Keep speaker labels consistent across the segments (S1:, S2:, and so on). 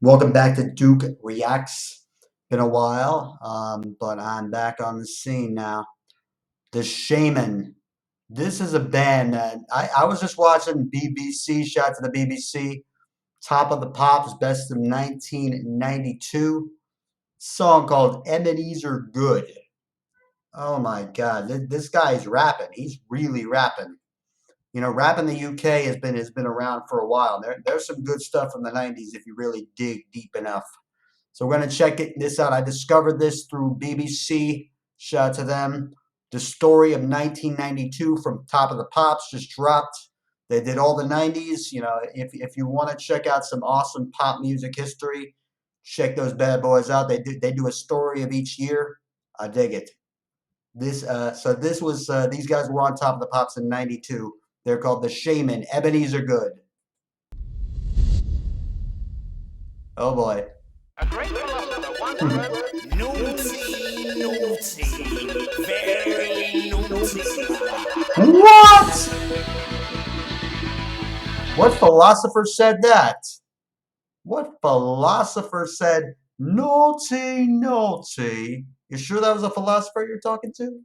S1: Welcome back to Duke Reacts. Been a while, but I'm back on the scene now. The Shaman. This is a band that I was just watching BBC. Shout out to the BBC. Top of the Pops, best of 1992. Song called Ebenezer Goode. Oh my God, this guy is rapping. He's really rapping. Rap in the UK has been around for a while. There's some good stuff from the 90s if you really dig deep enough. So we're going to check this out. I discovered this through BBC. Shout out to them. The Story of 1992 from Top of the Pops just dropped. They did all the 90s. If you want to check out some awesome pop music history, check those bad boys out. They do a story of each year. I dig it. These guys were on Top of the Pops in 92. They're called the Shaman. Ebenezer Goode. Oh boy.
S2: A great philosopher once wrote,
S3: Naughty, naughty, very naughty.
S1: What? What philosopher said that? What philosopher said naughty, naughty? You sure that was a philosopher you're talking to?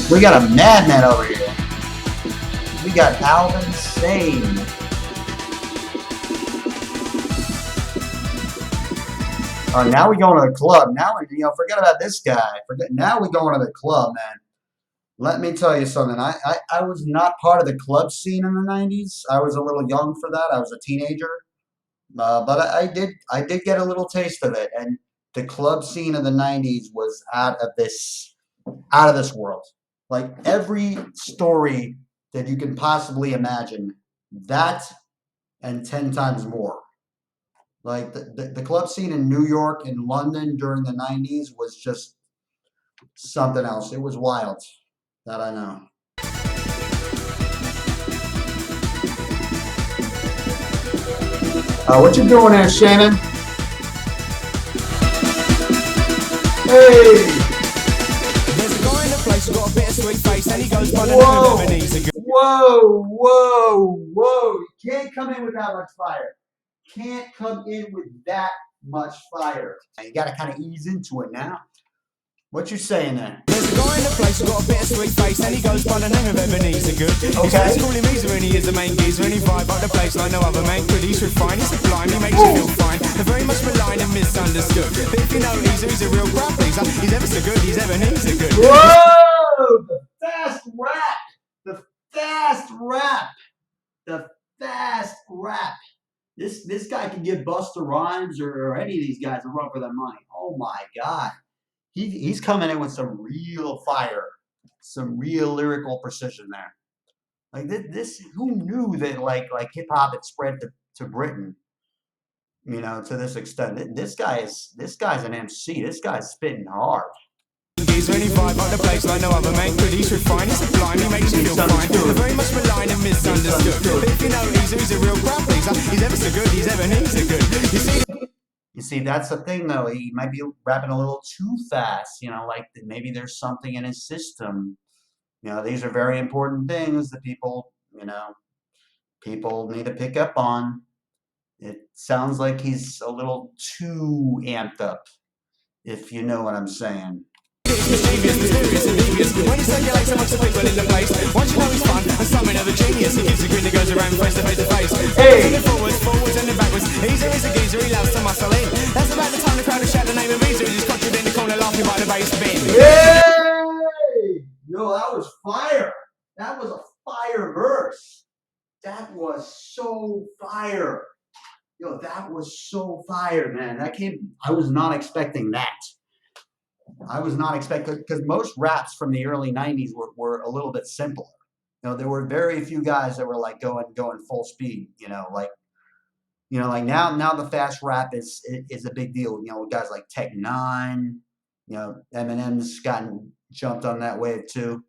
S1: We got a madman over here. We got Alvin Sane. Now we going to the club. Now forget about this guy. Now we going to the club, man. Let me tell you something. I was not part of the club scene in the 90s. I was a little young for that. I was a teenager. But I did get a little taste of it. And the club scene in the 90s was out of this world. Like every story that you can possibly imagine, that and 10 times more. Like the club scene in New York and London during the 90s was just something else. It was wild. That I know. What you doing there, Shamen? Hey!
S3: There's a guy in the place who got a bit of sweet face and he goes by the name
S1: Whoa!
S3: of Ebenezer.
S1: Whoa! You can't come in with that much fire. Can't come in with that much fire. You gotta kind of ease into it now. What you saying there?
S3: There's a guy in the place who got a bit of sweet face and he goes by the name of Ebenezer. Good.
S1: Okay.
S3: He's call him Ebenezer and he is the main geezer and he vibe up the place like no other man could. He's refined, he's sublime, he makes you feel fine. They're very much maligned and misunderstood. But if you know he's a real crowd pleaser, he's ever so good, he's Ebenezer good.
S1: Whoa! The fast rap! The fast rap! The fast rap! This guy can give Busta Rhymes or any of these guys a run for their money. Oh my God. He's coming in with some real fire, some real lyrical precision there. Like this who knew that like hip hop had spread to Britain, to this extent. This guy's an MC. This guy's spitting hard.
S3: He's really vibe up the place like no other man could. He's refined, he's sublime, he makes you feel fine. They're very much maligned and misunderstood. But if you know he's a real crowd pleaser, he's ever so good, he's Ebenezer good.
S1: You see, that's the thing, though. He might be rapping a little too fast. Like maybe there's something in his system. These are very important things that people need to pick up on. It sounds like he's a little too amped up, if you know what I'm saying.
S3: It's mysterious and devious. When you circulate so much to people in the place, once you know he's fun and something of a genius, he gives a grin that goes around face to face.
S1: Hey!
S3: Forwards and then backwards. Easer is a geezer, he loves to muscle in. That's about the time the crowd will shout the name of Ebenezer. He's crutched in the corner laughing by the bass bin.
S1: Yay! Yo, that was fire. That was a fire verse. That was so fire. Yo, that was so fire, man. I was not expecting that. I was not expecting, because most raps from the early 90s were a little bit simpler. There were very few guys that were like going full speed, like now the fast rap is a big deal. Guys like Tech 9, Eminem's gotten jumped on that wave too.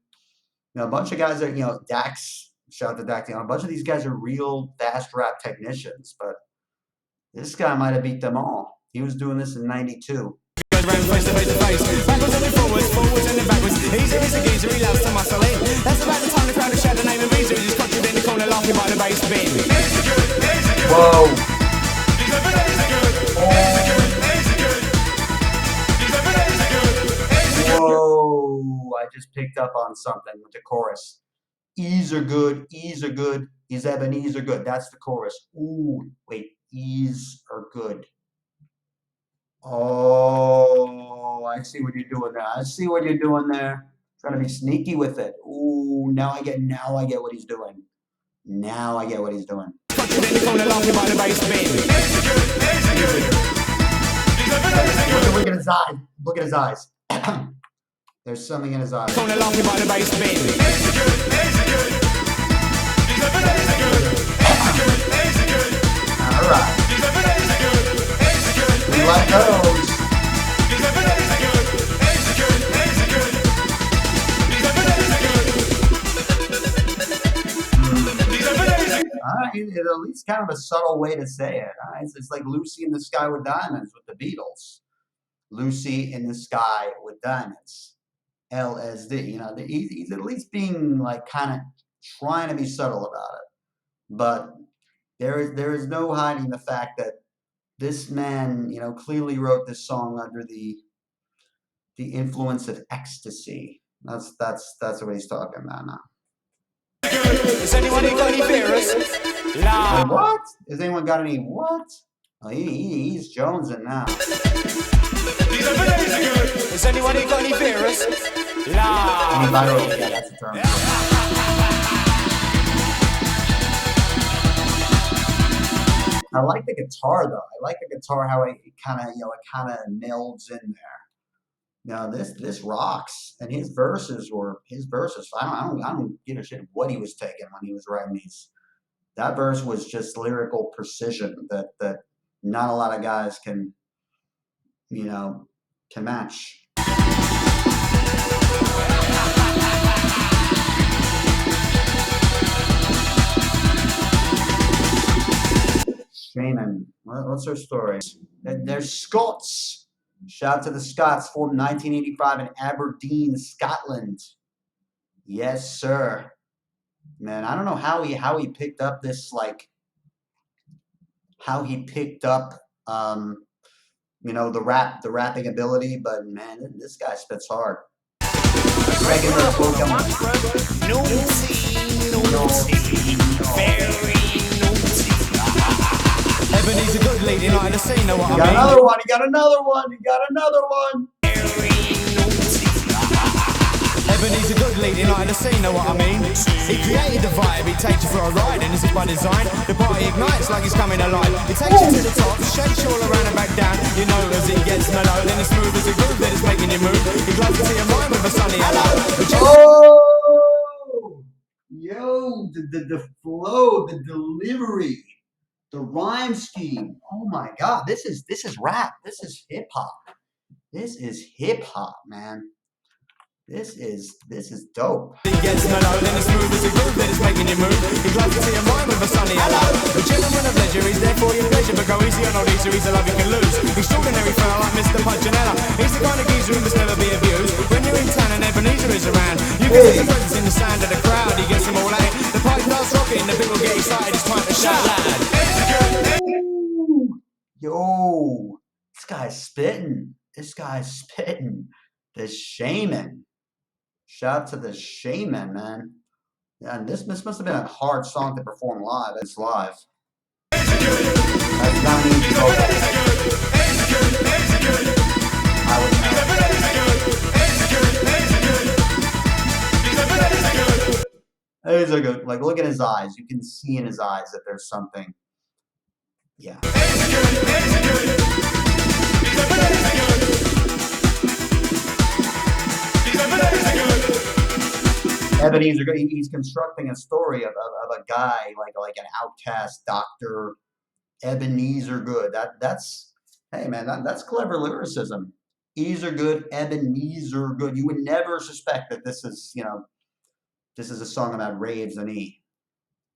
S1: A bunch of guys are, Dax, shout out to Dax, a bunch of these guys are real fast rap technicians, but this guy might have beat them all. He was doing this in 92.
S3: Around face to face. Backwards and then forwards and then backwards. Easer is a geezer, he loves to muscle in. That's about the time the crowd will shout the name of Ebenezer. He's crutched in the corner phone and laughing by the bass bin.
S1: Whoa. Whoa. I just picked up on something with the chorus. E's are good, E's are good, is Ebenezer good. That's the chorus. Ooh, wait, E's are good. Oh, I see what you're doing there. I see what you're doing there. Trying to be sneaky with it. Ooh, now I get what he's doing. Now I get what he's doing. Look at his eyes. Look at his eyes. There's something in his eyes. All right. We like those. It's at least kind of a subtle way to say it. It's like Lucy in the Sky with Diamonds with the Beatles. Lucy in the Sky with Diamonds. LSD. You know, he's at least being like kind of trying to be subtle about it. But there is no hiding the fact that this man, you know, clearly wrote this song under the influence of ecstasy. That's what he's talking about now.
S3: Has anyone got any theories?
S1: What? Has anyone got any what? Oh, he's jonesing now.
S3: Has anyone got any theories?
S1: Anybody? Yeah, that's the term. I like the guitar though. I like the guitar how it kind of melds in there. Now this rocks, and his verses. I don't give a shit what he was taking when he was writing these. That verse was just lyrical precision that not a lot of guys can match. Shamen. What's her story? They're Scots. Shout out to the Scots, formed 1985 in Aberdeen, Scotland. Yes, sir. Man, I don't know how he picked up this, like, how he picked up, the rapping ability, but man, this guy spits hard. Regular
S3: Ebenezer good leading out of the scene, know what I mean?
S1: He got another one.
S3: Ebenezer good leading out of the scene, know what I mean? He created the vibe, he takes you for a ride, and this is by design. The party ignites like he's coming alive. He takes you to the top, shakes you all around and back down. You know as it gets mellow, then it's smooth as a groove that is making you move. He gloves into your mind with a sunny hello.
S1: Oh, yo, the flow, the delivery, the rhyme scheme. Oh my God, this is rap. This is hip hop. This is hip hop, man. This is dope.
S3: He gets mellow, then it's smooth as a groove that is making you move. He gloves into your mind with a sunny hello. A gentleman of leisure, he's there for your pleasure, but go easy on old easy, he's a love you can lose. Extraordinary fella like Mr. Punchinella. He's the kind of geezer who must never be abused. When you're in town and Ebenezer is around, you can see the presence in the sound of the crowd. He gets them all out. The party starts rocking, the people get excited. It's time to shout loud.
S1: Yo, this guy's spitting. The Shamen. Shout out to the Shamen, man. Yeah, and this must have been a hard song to perform live. It's live. That's not easy. These are good. Like, look at his eyes. You can see in his eyes that there's something. Yeah. Ebenezer, he's constructing a story of a guy like an outcast doctor, Ebenezer Goode. That's hey man, that's clever lyricism. E's are good, Ebenezer Goode. You would never suspect that this is a song about raves and E,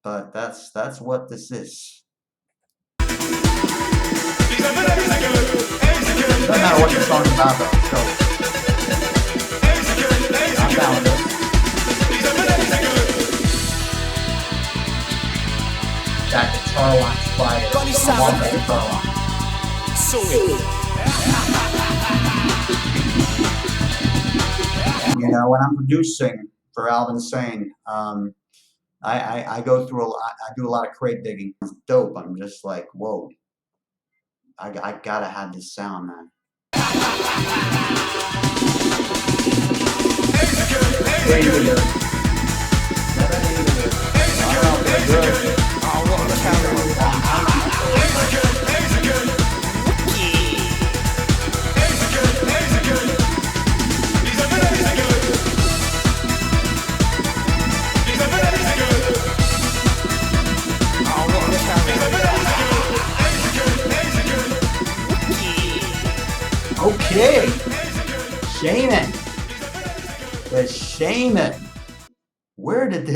S1: but that's what this is. Doesn't matter what the song's about though. So I'm down with it. That guitar line's fire.
S3: Got any
S1: I
S3: sound?
S1: love that guitar line.
S3: Sorted.
S1: You know, when I'm producing for Alvin Sane, I go through a lot. I do a lot of crate digging. It's dope. I'm just like, whoa. I gotta have this sound, man. Ebenezer. Okay, Shamen, the Shamen. Where did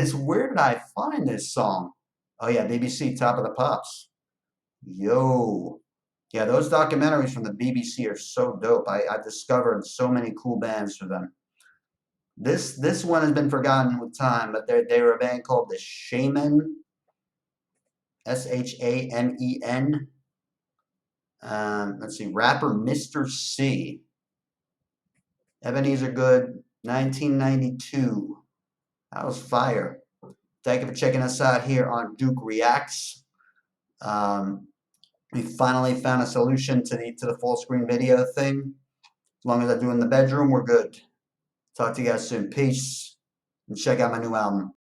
S1: I find this song? Oh yeah, BBC Top of the Pops. Yo, yeah, those documentaries from the BBC are so dope. I've discovered so many cool bands through them. This one has been forgotten with time, but they were a band called the Shamen, Shamen. Let's see, rapper Mr. C. Ebenezer Goode, 1992. That was fire. Thank you for checking us out here on Duke Reacts. We finally found a solution to the full screen video thing. As long as I do it in the bedroom, we're good. Talk to you guys soon. Peace. And check out my new album.